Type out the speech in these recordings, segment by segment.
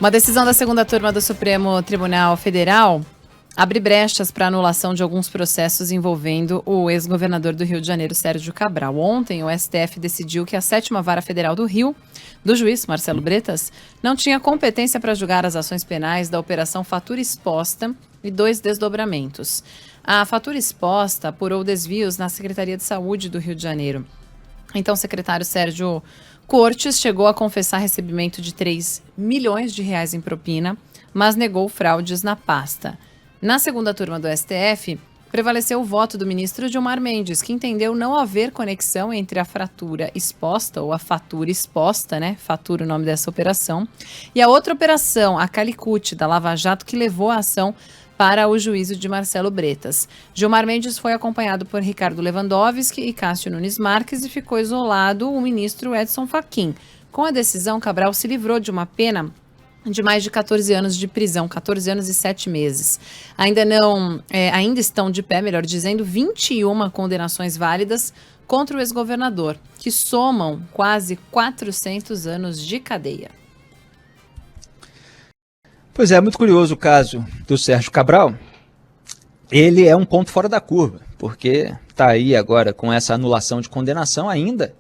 Uma decisão da segunda turma do Supremo Tribunal Federal abre brechas para anulação de alguns processos envolvendo o ex-governador do Rio de Janeiro, Sérgio Cabral. Ontem, o STF decidiu que a 7ª Vara Federal do Rio, do juiz Marcelo Bretas, não tinha competência para julgar as ações penais da Operação Fatura Exposta e 2 desdobramentos. A fatura exposta apurou desvios na Secretaria de Saúde do Rio de Janeiro. Então, o secretário Sérgio Cortes chegou a confessar recebimento de 3 milhões de reais em propina, mas negou fraudes na pasta. Na segunda turma do STF, prevaleceu o voto do ministro Gilmar Mendes, que entendeu não haver conexão entre a fratura exposta, ou a fatura exposta, né? Fatura o nome dessa operação, e a outra operação, a Calicut, da Lava Jato, que levou a ação para o juízo de Marcelo Bretas. Gilmar Mendes foi acompanhado por Ricardo Lewandowski e Cássio Nunes Marques e ficou isolado o ministro Edson Fachin. Com a decisão, Cabral se livrou de uma pena de mais de 14 anos de prisão, 14 anos e 7 meses. Ainda estão de pé, melhor dizendo, 21 condenações válidas contra o ex-governador, que somam quase 400 anos de cadeia. Pois é, muito curioso o caso do Sérgio Cabral. Ele é um ponto fora da curva, porque está aí agora com essa anulação de condenação ainda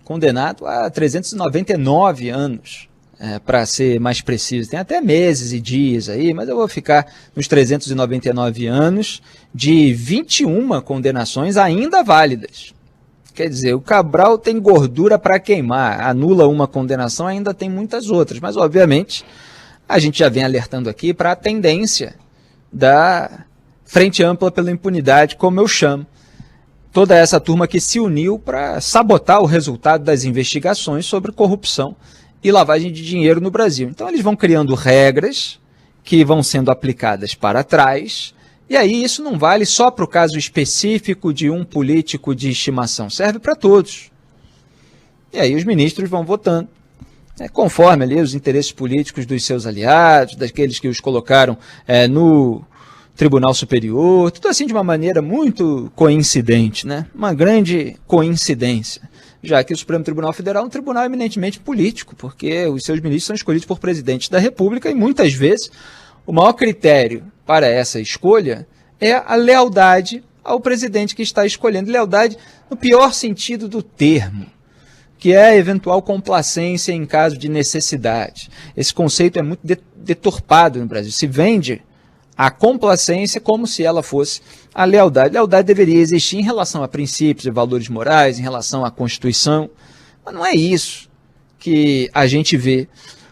condenado a 399 anos, para ser mais preciso. Tem até meses e dias aí, mas eu vou ficar nos 399 anos de 21 condenações ainda válidas. Quer dizer, o Cabral tem gordura para queimar, anula uma condenação, ainda tem muitas outras, mas obviamente a gente já vem alertando aqui para a tendência da Frente Ampla pela Impunidade, como eu chamo. Toda essa turma que se uniu para sabotar o resultado das investigações sobre corrupção e lavagem de dinheiro no Brasil. Então eles vão criando regras que vão sendo aplicadas para trás, e aí isso não vale só para o caso específico de um político de estimação, serve para todos. E aí os ministros vão votando, conforme ali os interesses políticos dos seus aliados, daqueles que os colocaram no Tribunal Superior, tudo assim de uma maneira muito coincidente, né? Uma grande coincidência, já que o Supremo Tribunal Federal é um tribunal eminentemente político, porque os seus ministros são escolhidos por presidentes da República e muitas vezes o maior critério para essa escolha é a lealdade ao presidente que está escolhendo, lealdade no pior sentido do termo, que é a eventual complacência em caso de necessidade. Esse conceito é muito deturpado no Brasil. Se vende a complacência como se ela fosse a lealdade. Lealdade deveria existir em relação a princípios e valores morais, em relação à Constituição, mas não é isso que a gente vê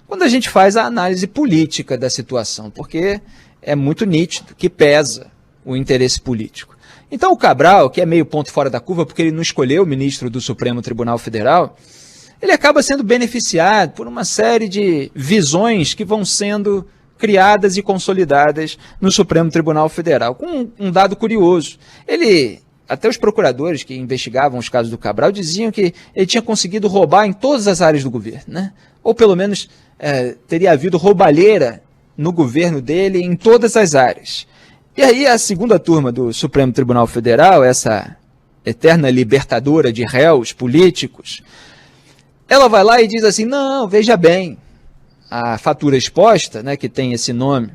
quando a gente faz a análise política da situação, porque é muito nítido que pesa o interesse político. Então o Cabral, que é meio ponto fora da curva, porque ele não escolheu o ministro do Supremo Tribunal Federal, ele acaba sendo beneficiado por uma série de visões que vão sendo criadas e consolidadas no Supremo Tribunal Federal, com um dado curioso. Até os procuradores que investigavam os casos do Cabral diziam que ele tinha conseguido roubar em todas as áreas do governo, né? Ou pelo menos teria havido roubalheira no governo dele em todas as áreas. E aí a segunda turma do Supremo Tribunal Federal, essa eterna libertadora de réus políticos, ela vai lá e diz assim, não, veja bem, a fatura exposta, né, que tem esse nome,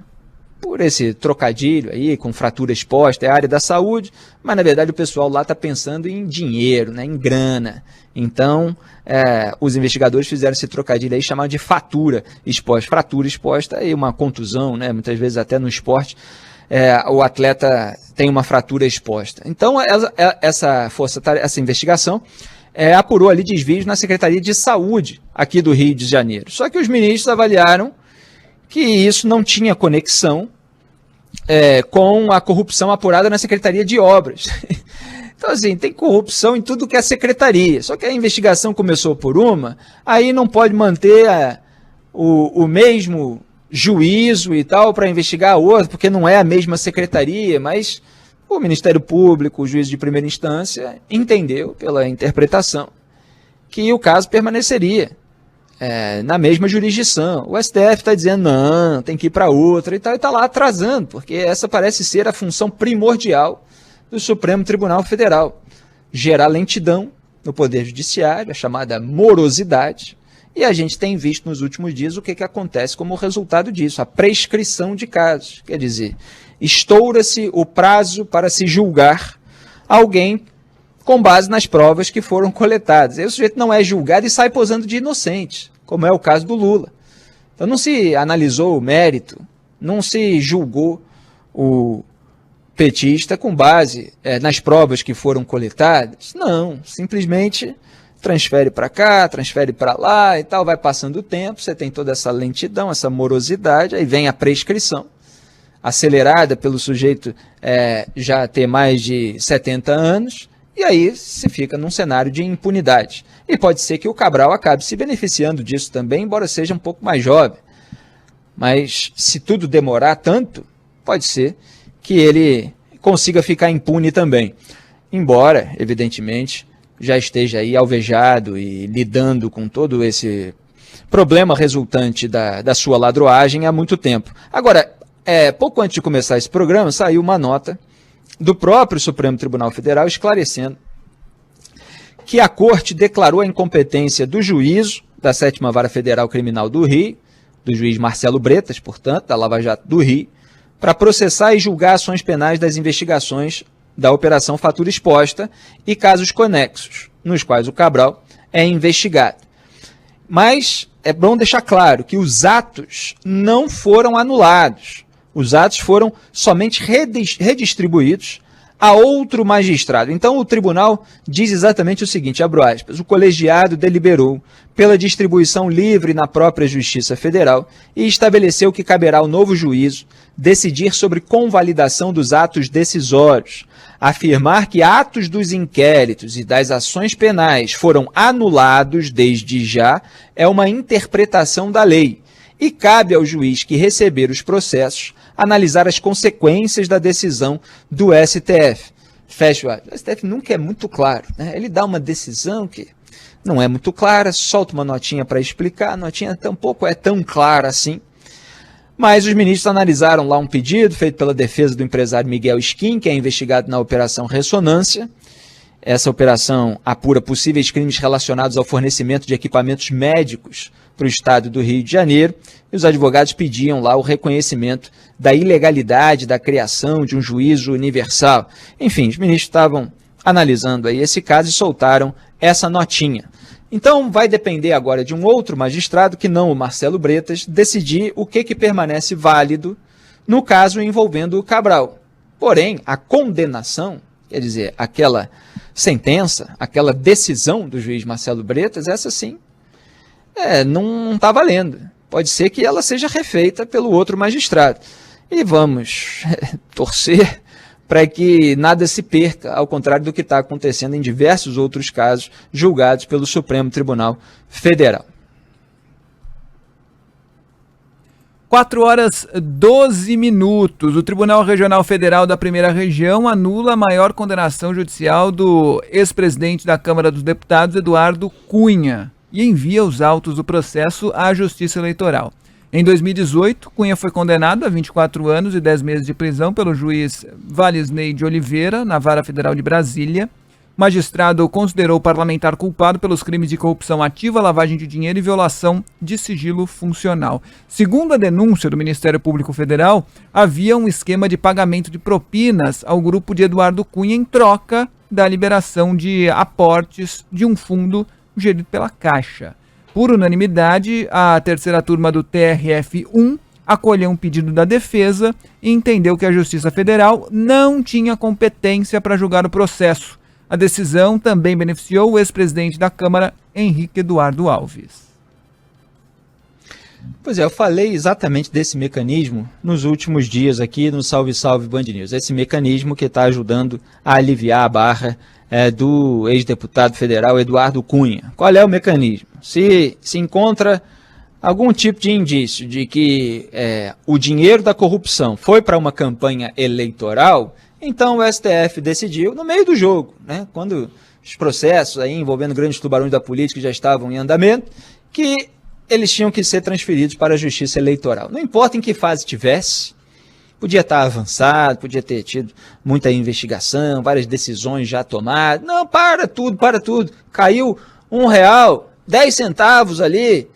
por esse trocadilho aí, com fratura exposta, é a área da saúde, mas na verdade o pessoal lá está pensando em dinheiro, né, em grana. Então, os investigadores fizeram esse trocadilho aí chamado de fatura exposta. Fratura exposta é uma contusão, né, muitas vezes até no esporte, o atleta tem uma fratura exposta. Então, essa investigação apurou ali desvios na Secretaria de Saúde aqui do Rio de Janeiro. Só que os ministros avaliaram que isso não tinha conexão com a corrupção apurada na Secretaria de Obras. Então, assim, tem corrupção em tudo que é secretaria. Só que a investigação começou por uma, aí não pode manter o mesmo juízo e tal para investigar a outra, porque não é a mesma secretaria, mas o Ministério Público, o juiz de primeira instância, entendeu, pela interpretação, que o caso permaneceria na mesma jurisdição. O STF está dizendo, não, tem que ir para outra e tal, e está lá atrasando, porque essa parece ser a função primordial do Supremo Tribunal Federal, gerar lentidão no Poder Judiciário, a chamada morosidade, E a gente tem visto nos últimos dias o que acontece como resultado disso, a prescrição de casos. Quer dizer, estoura-se o prazo para se julgar alguém com base nas provas que foram coletadas. Aí o sujeito não é julgado e sai posando de inocente, como é o caso do Lula. Então não se analisou o mérito, não se julgou o petista com base nas provas que foram coletadas. Não, simplesmente transfere para cá, transfere para lá e tal, vai passando o tempo, você tem toda essa lentidão, essa morosidade, aí vem a prescrição, acelerada pelo sujeito já ter mais de 70 anos, e aí se fica num cenário de impunidade. E pode ser que o Cabral acabe se beneficiando disso também, embora seja um pouco mais jovem. Mas se tudo demorar tanto, pode ser que ele consiga ficar impune também. Embora, evidentemente, já esteja aí alvejado e lidando com todo esse problema resultante da sua ladroagem há muito tempo. Agora, pouco antes de começar esse programa, saiu uma nota do próprio Supremo Tribunal Federal esclarecendo que a Corte declarou a incompetência do juízo da 7ª Vara Federal Criminal do Rio, do juiz Marcelo Bretas, portanto, da Lava Jato do Rio, para processar e julgar ações penais das investigações da Operação Fatura Exposta e casos conexos, nos quais o Cabral é investigado. Mas é bom deixar claro que os atos não foram anulados. Os atos foram somente redistribuídos a outro magistrado. Então o tribunal diz exatamente o seguinte, abro aspas, o colegiado deliberou pela distribuição livre na própria Justiça Federal e estabeleceu que caberá ao novo juízo decidir sobre convalidação dos atos decisórios. Afirmar que atos dos inquéritos e das ações penais foram anulados desde já é uma interpretação da lei e cabe ao juiz que receber os processos analisar as consequências da decisão do STF. Fecha o aspas. O STF nunca é muito claro, né? Ele dá uma decisão que não é muito clara, solta uma notinha para explicar, a notinha tampouco é tão clara assim. Mas os ministros analisaram lá um pedido feito pela defesa do empresário Miguel Skin, que é investigado na Operação Ressonância. Essa operação apura possíveis crimes relacionados ao fornecimento de equipamentos médicos para o estado do Rio de Janeiro. E os advogados pediam lá o reconhecimento da ilegalidade da criação de um juízo universal. Enfim, os ministros estavam analisando aí esse caso e soltaram essa notinha. Então vai depender agora de um outro magistrado, que não o Marcelo Bretas, decidir o que permanece válido no caso envolvendo o Cabral. Porém, a condenação, quer dizer, aquela sentença, aquela decisão do juiz Marcelo Bretas, essa sim, não está valendo. Pode ser que ela seja refeita pelo outro magistrado. E vamos torcer para que nada se perca, ao contrário do que está acontecendo em diversos outros casos julgados pelo Supremo Tribunal Federal. 4h12. O Tribunal Regional Federal da Primeira Região anula a maior condenação judicial do ex-presidente da Câmara dos Deputados, Eduardo Cunha, e envia os autos do processo à Justiça Eleitoral. Em 2018, Cunha foi condenado a 24 anos e 10 meses de prisão pelo juiz Valisney de Oliveira, na Vara Federal de Brasília. O magistrado considerou o parlamentar culpado pelos crimes de corrupção ativa, lavagem de dinheiro e violação de sigilo funcional. Segundo a denúncia do Ministério Público Federal, havia um esquema de pagamento de propinas ao grupo de Eduardo Cunha em troca da liberação de aportes de um fundo gerido pela Caixa. Por unanimidade, a terceira turma do TRF1 acolheu um pedido da defesa e entendeu que a Justiça Federal não tinha competência para julgar o processo. A decisão também beneficiou o ex-presidente da Câmara, Henrique Eduardo Alves. Pois é, eu falei exatamente desse mecanismo nos últimos dias aqui no Salve Salve Band News. Esse mecanismo que está ajudando a aliviar a barra do ex-deputado federal Eduardo Cunha. Qual é o mecanismo? Se encontra algum tipo de indício de que o dinheiro da corrupção foi para uma campanha eleitoral, então o STF decidiu, no meio do jogo, né, quando os processos aí envolvendo grandes tubarões da política já estavam em andamento, que eles tinham que ser transferidos para a Justiça Eleitoral. Não importa em que fase tivesse, podia estar avançado, podia ter tido muita investigação, várias decisões já tomadas. Não, para tudo. Caiu R$1, 10 centavos ali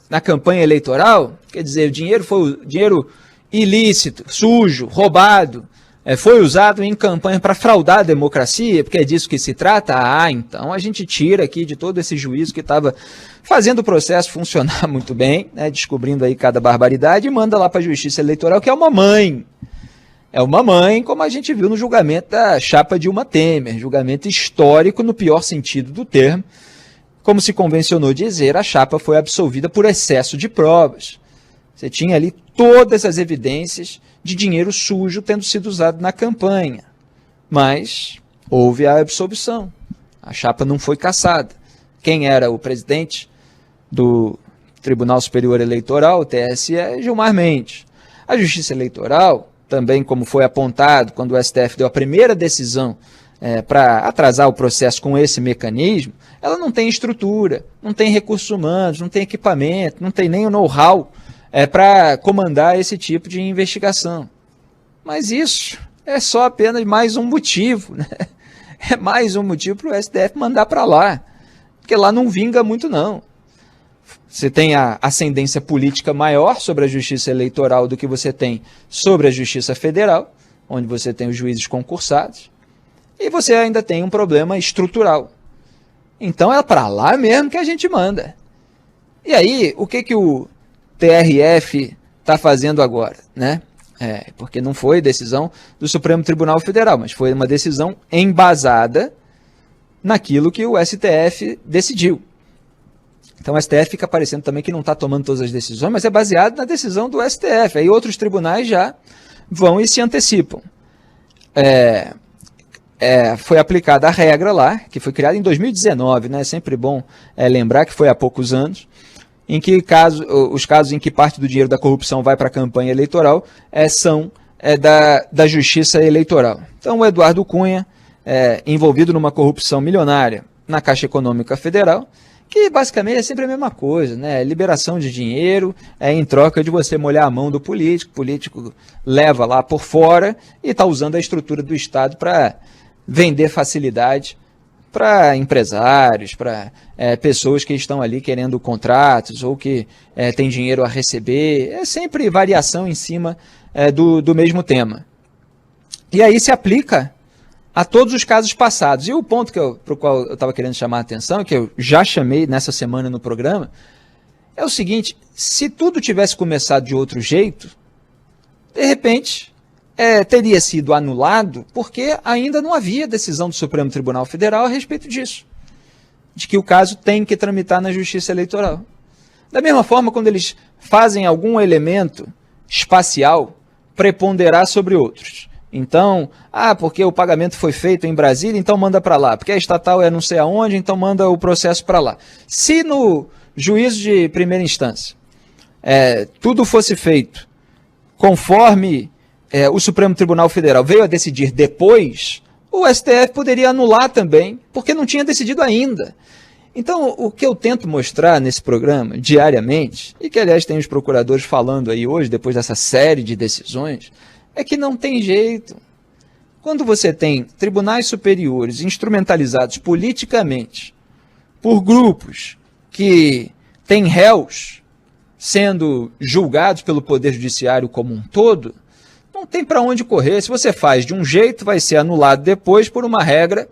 na campanha eleitoral, quer dizer, o dinheiro foi dinheiro ilícito, sujo, roubado, foi usado em campanha para fraudar a democracia, porque é disso que se trata? Então a gente tira aqui de todo esse juízo que estava fazendo o processo funcionar muito bem, né, descobrindo aí cada barbaridade, e manda lá para a Justiça Eleitoral, que é uma mãe. É uma mãe, como a gente viu no julgamento da chapa Dilma Temer, julgamento histórico no pior sentido do termo. Como se convencionou dizer, a chapa foi absolvida por excesso de provas. Você tinha ali todas as evidências de dinheiro sujo tendo sido usado na campanha. Mas houve a absolvição. A chapa não foi cassada. Quem era o presidente do Tribunal Superior Eleitoral, o TSE, Gilmar Mendes. A Justiça Eleitoral, também como foi apontado quando o STF deu a primeira decisão para atrasar o processo com esse mecanismo, ela não tem estrutura, não tem recursos humanos, não tem equipamento, não tem nem o know-how para comandar esse tipo de investigação. Mas isso é só apenas mais um motivo, né? É mais um motivo para o STF mandar para lá, porque lá não vinga muito não. Você tem a ascendência política maior sobre a justiça eleitoral do que você tem sobre a justiça federal, onde você tem os juízes concursados, e você ainda tem um problema estrutural. Então é para lá mesmo que a gente manda. E aí, o que o TRF está fazendo agora, né? Porque não foi decisão do Supremo Tribunal Federal, mas foi uma decisão embasada naquilo que o STF decidiu. Então o STF fica parecendo também que não está tomando todas as decisões, mas é baseado na decisão do STF. Aí outros tribunais já vão e se antecipam. Foi aplicada a regra lá, que foi criada em 2019, né? É sempre bom lembrar que foi há poucos anos, em que os casos em que parte do dinheiro da corrupção vai para a campanha eleitoral são da Justiça Eleitoral. Então o Eduardo Cunha, envolvido numa corrupção milionária na Caixa Econômica Federal, que basicamente é sempre a mesma coisa, né? Liberação de dinheiro em troca de você molhar a mão do político, o político leva lá por fora e está usando a estrutura do Estado para vender facilidade para empresários, para pessoas que estão ali querendo contratos ou que têm dinheiro a receber. É sempre variação em cima do mesmo tema. E aí se aplica a todos os casos passados. E o ponto para o qual eu estava querendo chamar a atenção, que eu já chamei nessa semana no programa, é o seguinte: se tudo tivesse começado de outro jeito, de repente teria sido anulado porque ainda não havia decisão do Supremo Tribunal Federal a respeito disso, de que o caso tem que tramitar na Justiça Eleitoral. Da mesma forma, quando eles fazem algum elemento espacial preponderar sobre outros. Então, porque o pagamento foi feito em Brasília, então manda para lá. Porque a estatal é não sei aonde, então manda o processo para lá. Se no juízo de primeira instância tudo fosse feito conforme o Supremo Tribunal Federal veio a decidir depois, o STF poderia anular também, porque não tinha decidido ainda. Então, o que eu tento mostrar nesse programa, diariamente, e que, aliás, tem os procuradores falando aí hoje, depois dessa série de decisões, é que não tem jeito. Quando você tem tribunais superiores instrumentalizados politicamente por grupos que têm réus sendo julgados pelo Poder Judiciário como um todo, não tem para onde correr. Se você faz de um jeito, vai ser anulado depois por uma regra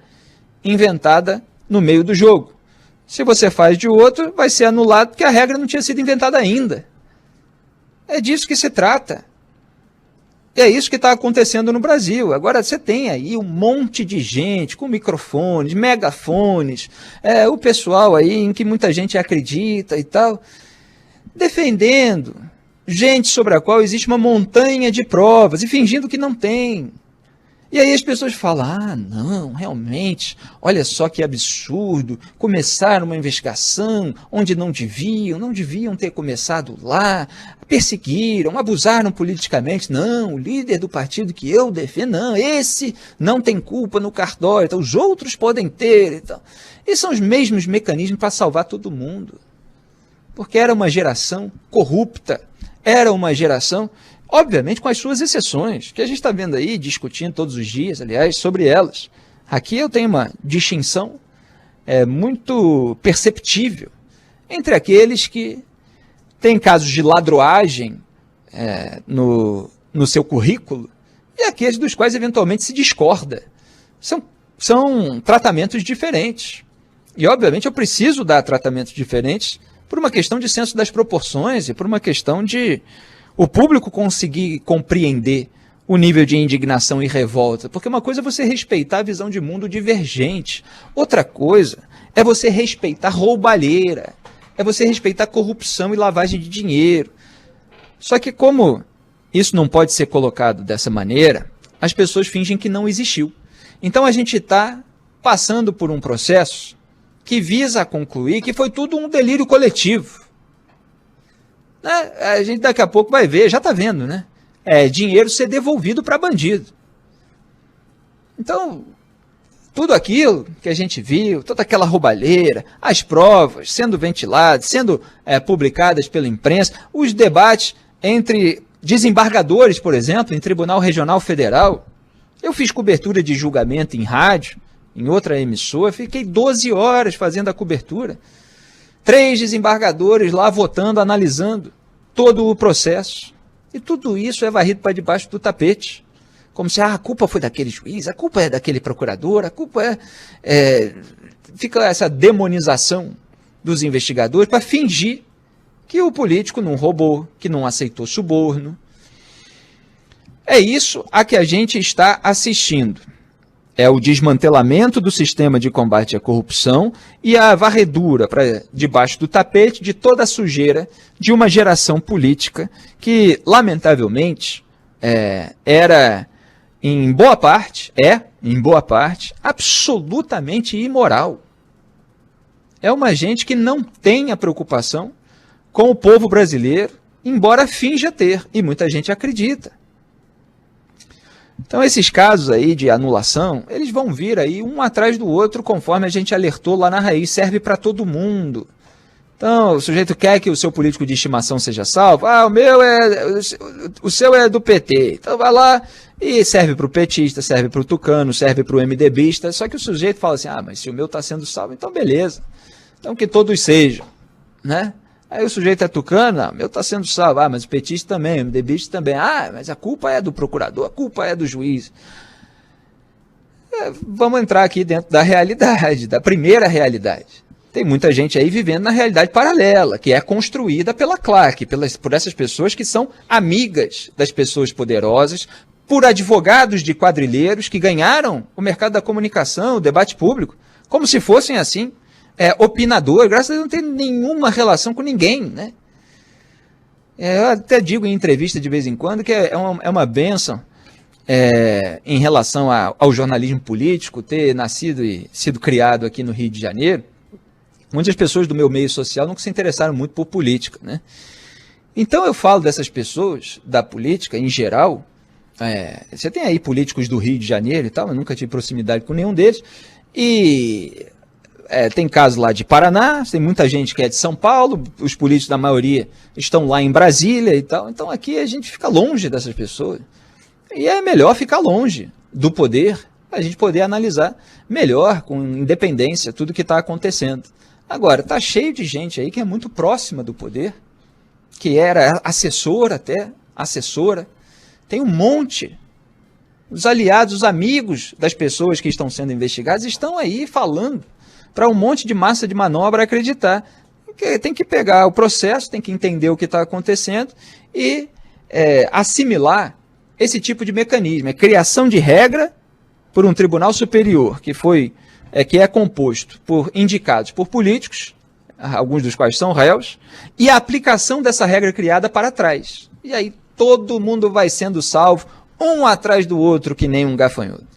inventada no meio do jogo. Se você faz de outro, vai ser anulado porque a regra não tinha sido inventada ainda. É disso que se trata. E é isso que está acontecendo no Brasil. Agora você tem aí um monte de gente com microfones, megafones, o pessoal aí em que muita gente acredita e tal, defendendo gente sobre a qual existe uma montanha de provas e fingindo que não tem. E aí as pessoas falam, não, realmente, olha só que absurdo, começaram uma investigação onde não deviam ter começado lá, perseguiram, abusaram politicamente. Não, o líder do partido que eu defendo, não, esse não tem culpa no cartório, então os outros podem ter. Então. E são os mesmos mecanismos para salvar todo mundo. Porque era uma geração corrupta, era uma geração, obviamente com as suas exceções, que a gente está vendo aí, discutindo todos os dias, aliás, sobre elas. Aqui eu tenho uma distinção muito perceptível entre aqueles que têm casos de ladroagem no seu currículo e aqueles dos quais eventualmente se discorda. São tratamentos diferentes. E, obviamente, eu preciso dar tratamentos diferentes por uma questão de senso das proporções e por uma questão de o público conseguir compreender o nível de indignação e revolta. Porque uma coisa é você respeitar a visão de mundo divergente. Outra coisa é você respeitar roubalheira. É você respeitar corrupção e lavagem de dinheiro. Só que como isso não pode ser colocado dessa maneira, as pessoas fingem que não existiu. Então a gente está passando por um processo que visa concluir que foi tudo um delírio coletivo. A gente daqui a pouco vai ver, já está vendo, né? Dinheiro ser devolvido para bandido. Então, tudo aquilo que a gente viu, toda aquela roubalheira, as provas sendo ventiladas, sendo publicadas pela imprensa, os debates entre desembargadores, por exemplo, em Tribunal Regional Federal. Eu fiz cobertura de julgamento em rádio, em outra emissora, fiquei 12 horas fazendo a cobertura. 3 desembargadores lá votando, analisando todo o processo. E tudo isso é varrido para debaixo do tapete. Como se a culpa foi daquele juiz, a culpa é daquele procurador, a culpa fica essa demonização dos investigadores para fingir que o político não roubou, que não aceitou suborno. É isso a que a gente está assistindo. É o desmantelamento do sistema de combate à corrupção e a varredura para debaixo do tapete de toda a sujeira de uma geração política que, lamentavelmente, era, em boa parte, absolutamente imoral. É uma gente que não tem a preocupação com o povo brasileiro, embora finja ter, e muita gente acredita. Então esses casos aí de anulação, eles vão vir aí um atrás do outro, conforme a gente alertou lá na raiz, serve para todo mundo. Então o sujeito quer que o seu político de estimação seja salvo, o seu é do PT, então vai lá e serve para o petista, serve para o tucano, serve para o MDBista, só que o sujeito fala assim, mas se o meu está sendo salvo, então beleza, então que todos sejam, né? Aí o sujeito é tucano, o meu está sendo salvo, mas o petista também, o MDBista também, mas a culpa é do procurador, a culpa é do juiz. Vamos entrar aqui dentro da realidade, da primeira realidade. Tem muita gente aí vivendo na realidade paralela, que é construída pela claque, por essas pessoas que são amigas das pessoas poderosas, por advogados de quadrilheiros que ganharam o mercado da comunicação, o debate público, como se fossem assim, opinador, graças a Deus não tem nenhuma relação com ninguém, né? Eu até digo em entrevista de vez em quando que é uma bênção em relação ao jornalismo político, ter nascido e sido criado aqui no Rio de Janeiro. Muitas pessoas do meu meio social nunca se interessaram muito por política, né? Então eu falo dessas pessoas, da política em geral, você tem aí políticos do Rio de Janeiro e tal, eu nunca tive proximidade com nenhum deles, e tem casos lá de Paraná, tem muita gente que é de São Paulo, os políticos da maioria estão lá em Brasília e tal, então aqui a gente fica longe dessas pessoas. E é melhor ficar longe do poder, a gente poder analisar melhor, com independência, tudo que está acontecendo. Agora, está cheio de gente aí que é muito próxima do poder, que era assessora, tem um monte. Os aliados, os amigos das pessoas que estão sendo investigadas estão aí falando para um monte de massa de manobra acreditar. Tem que pegar o processo, tem que entender o que está acontecendo e assimilar esse tipo de mecanismo. É criação de regra por um tribunal superior que é composto por indicados por políticos, alguns dos quais são réus, e a aplicação dessa regra criada para trás. E aí todo mundo vai sendo salvo, um atrás do outro, que nem um gafanhoto.